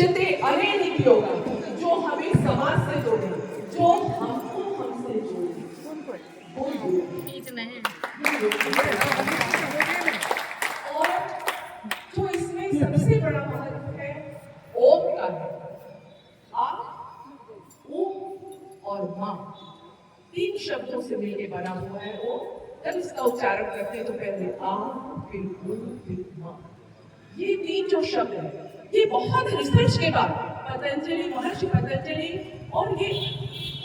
जितने अनेक योग जो हमें समाज से जोड़े, जो हमको हमसे जोड़े, वो और जो इसमें सबसे बड़ा महत्व है ओम का है। आ, ओम और माँ 3 शब्दों से मिलकर बना हुआ है ओम। जब इसका उच्चारण करते हैं तो पहले आ, फिर ओ, फिर माँ। ये 3 जो शब्द है ये बहुत रिसर्च के बाद पतंजलि, महर्षि पतंजलि, और ये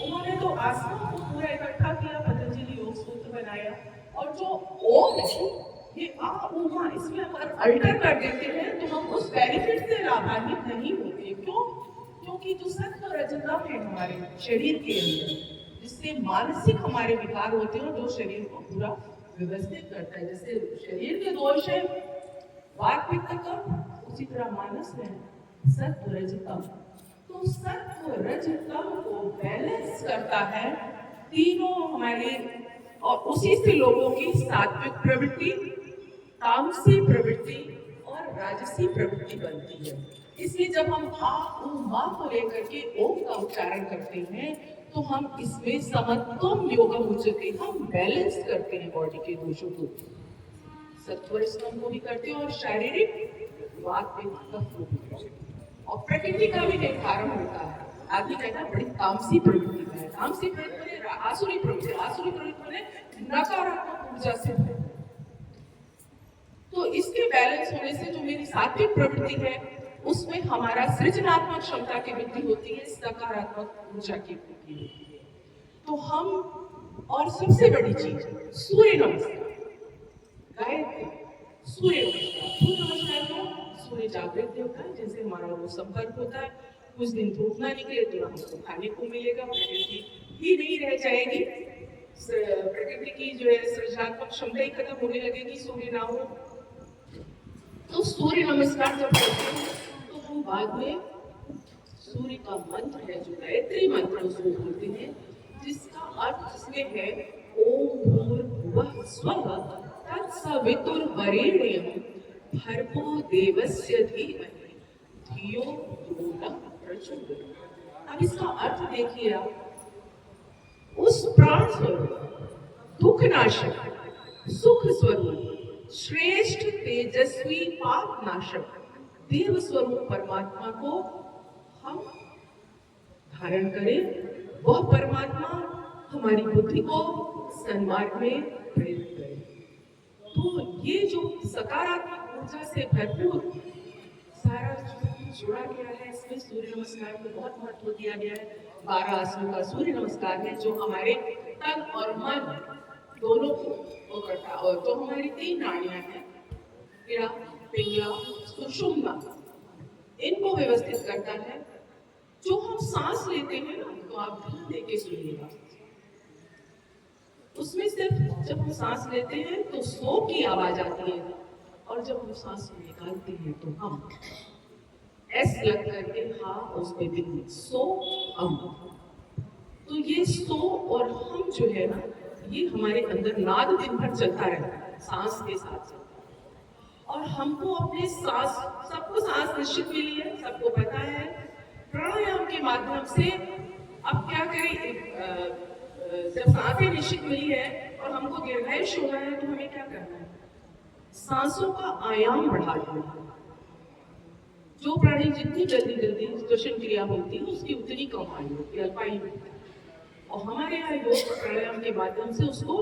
उन्होंने तो आसमान को पूरा इकट्ठा किया, पतंजलि योग सूत्र बनाया। और जो ओम है ये आ उ मा, इसमें अगर अल्टर कर देते हैं तो हम उस बेनिफिट से लाभान्वित नहीं होते। क्यों? क्योंकि जो सत्व रजतम है हमारे शरीर के अंदर, जिससे मानसिक हमारे विकार होते हैं, जो शरीर को पूरा व्यवस्थित करता है। जैसे शरीर के दोष है वात पित्त कफ, उसी तरह मानस में सत्व रजतम। तो सत्व रजतम को बैलेंस करता है तीनों हमारे, और उसी से लोगों की सात्विक प्रवृत्ति, तामसी प्रवृत्ति और राजसी प्रवृत्ति बनती है। इसलिए जब हम आ उ मा को लेकर के ओम का उच्चारण करते हैं तो हम इसमें समत्वम योगम उच्यते, हम बैलेंस करते हैं बॉडी के दोषों को, सत्वर स्तंभ को भी करते हैं और शारीरिक वात पित्त कफ को भी करते हैं। और प्रकृति का भी निर्धारण होता है। आदमी कहता है बड़ी तामसी प्रवृत्ति में है, तामसी प्रवृत्ति में आसुरी प्रवृत्ति, आसुरी प्रवृत्ति में नकारात्मक ऊर्जा से है। तो इसके बैलेंस होने से जो मेरी सात्विक प्रवृत्ति है उसमें हमारा सृजनात्मक क्षमता की वृद्धि होती है, सकारात्मक ऊर्जा की वृद्धि होती है। तो हम, और सबसे बड़ी चीज सूर्य नमस्कार, गायत्री, सूर्य नमस्कार। सूर्य नमस्कार को सूर्य जागृत देवता है, जैसे हमारा वो संपर्क होता है, कुछ दिन धूप ना निकले तो हमको खाने को मिलेगा, प्रकृति ही नहीं रह जाएगी, प्रकृति की जो है सृजनात्मक क्षमता ही खत्म होने लगेगी सूर्य ना हो। तो सूर्य नमस्कार जब करते हैं तो हम बाद में सूर्य का मंत्र है जो गायत्री मंत्र उसको बोलते हैं, जिसका अर्थ इसमें है ओम भूर्भुवः स्वः तत्सवितुर्वरेण्यं भर्गो देवस्य धीमहि धियो यो नः प्रचोदयात्। अब इसका अर्थ देखिए आप, उस प्राण स्वरूप, दुख नाशक, सुख स्वरूप, श्रेष्ठ तेजस्वी पाप नाशक देव स्वरूप परमात्मा को हम धारण करें। वह परमात्मा हमारी बुद्धि को सन्मार्ग में प्रेरित करे। तो ये जो सकारात्मक ऊर्जा से भरपूर सारा जुड़ा गया है, इसमें सूर्य नमस्कार को बहुत महत्व दिया गया है। 12 आसनों का सूर्य नमस्कार है जो हमारे तन और मन दोनों को करता है। और जो हमारी 3 नाड़ियां हैं, इड़ा, पिंगला, सुषुम्ना, इनको व्यवस्थित करता है। जो हम सांस लेते हैं ना, तो आप ध्यान देके सुनिएगा, उसमें सिर्फ जब हम सांस लेते हैं तो सो की आवाज आती है, और जब हम सांस निकालते हैं तो हम एस लग करके हाँ उसमें भी सो हम। तो ये सो और हम जो है ना, ये हमारे अंदर नाद दिन भर चलता रहता है सांस के साथ साथ। और हमको अपने सांस, सबको सांस निश्चित मिली है, सबको पता है। प्राणायाम के माध्यम से अब क्या करें, जब सांसें निश्चित मिली है और हमको दीर्घायुष होना है तो हमें क्या करना है, सांसों का आयाम बढ़ा देना है। जो प्राणी जितनी जल्दी जल्दी श्वसन क्रिया होती है उसकी उतनी कम आयु होती है, अल्पायु होती है। और हमारे यहाँ योग प्राणायाम के माध्यम से उसको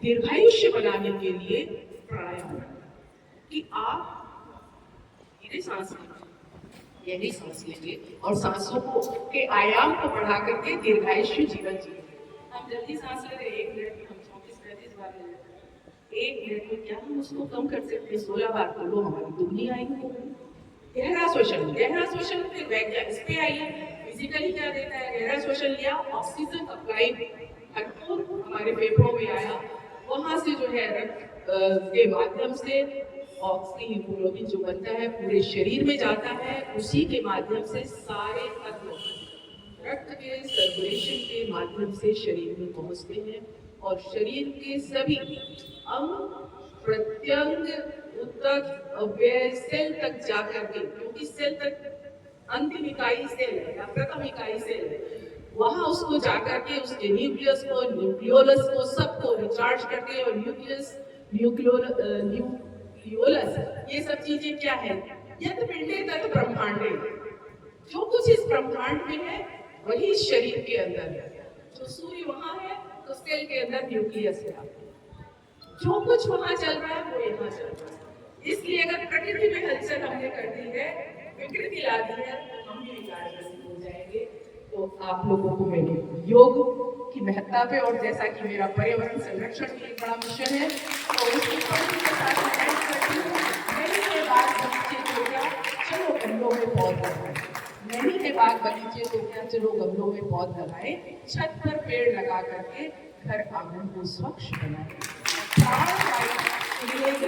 दीर्घायुष्य बनाने के लिए प्राणायाम कि आप धीरे सांस लेंगे, यही सांस लेंगे और सांसों को के आयाम को बढ़ा करके दीर्घायुष्य जीवन जिएंगे। हम जल्दी सांस ले रहे हैं, 1 मिनट में हम 34-35 बार ले लेते हैं। 1 मिनट में क्या हम उसको कम कर सकते हैं? 16 बार कर लो, हमारी दुगनी आएंगी। गहरा श्वसन, गहरा श्वसन फिर वैज्ञानिक इस पे आइए, फिजिकली क्या देता है? गहरा श्वसन लिया, ऑक्सीजन अप्लाई भरपूर हमारे फेफड़ों में आया, वहां से जो है रक्त के माध्यम से ऑक्सीजन हीमोग्लोबिन जो बनता है पूरे शरीर में जाता है, उसी के माध्यम से सारे तत्व रक्त के सर्कुलेशन के माध्यम से शरीर में पहुंचते हैं और शरीर के सभी अंग प्रत्यंग उत्तक अव्यय सेल तक जाकर के, क्योंकि सेल तक अंतिम इकाई सेल है या प्रथम इकाई सेल है, वहां उसको जाकर के उसके न्यूक्लियस को, न्यूक्लियोलस को, सबको रिचार्ज करके, और न्यूक्लियस, न्यूक्लियोलस, ये सब चीजें क्या है? यत पिंडे तत् ब्रह्मांडे, जो कुछ इस ब्रह्मांड में है वही इस शरीर के अंदर है। जो सूर्य वहां है तो सेल के अंदर न्यूक्लियस है। जो कुछ वहां चल रहा है वो यहाँ चल रहा है। इसलिए अगर प्रकृति में हलचल हमने कर दी है, विकृति ला दी है, तो हम भी विकारग्रस्त हो जाएंगे। तो आप लोगों को मैंने योग की महत्ता पे, और जैसा कि मेरा पर्यावरण संरक्षण के लिए बड़ा मिशन है, तो उसकी पंक्ति के साथ ऐड करती हूँ। नहीं है बाग बगीचे तो क्या, चलो गमलों में पौध लगाएं। नहीं है बाग बगीचे तो क्या, चलो गमलों में पौध लगाएं। छत पर पेड़ लगा करके घर आंगन को स्वच्छ बनाएं।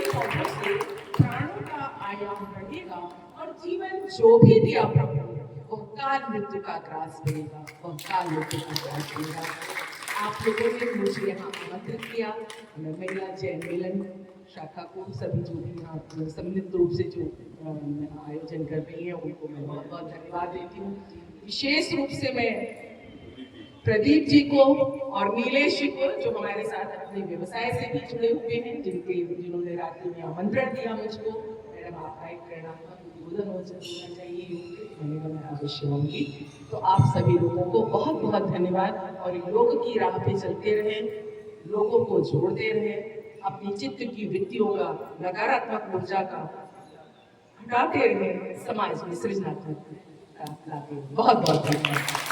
पौधों से प्राणों का आयाम बढ़ेगा, और जीवन जो भी दिया प्रभु वह काल मृत्यु का ग्रास करेगा, वह काल मृत्यु का ग्रास करेगा। आप लोगों ने मुझे यहाँ आमंत्रित किया, मैं महिला जैन मिलन शाखा को, सभी जो भी यहाँ सम्मिलित रूप से जो आयोजन कर रही है उनको मैं बहुत बहुत धन्यवाद देती हूँ। विशेष रूप से मैं प्रदीप जी को और नीलेश जी को, जो हमारे साथ अपने व्यवसाय से भी जुड़े हुए हैं, जिन्होंने रात्रि में आमंत्रण दिया मुझको। मैडम आपका एक प्रेरणात्मक उद्बोधन होना चाहिए, मैंने कहा मैं अवश्य होंगी। तो आप सभी लोगों को बहुत बहुत धन्यवाद, और योग की राह पे चलते रहें, लोगों को जोड़ते रहें, अपनी चित्त की वृत्तियों का, नकारात्मक ऊर्जा का हटाते रहें, समाज में सृजनात्मक लाते। बहुत बहुत धन्यवाद।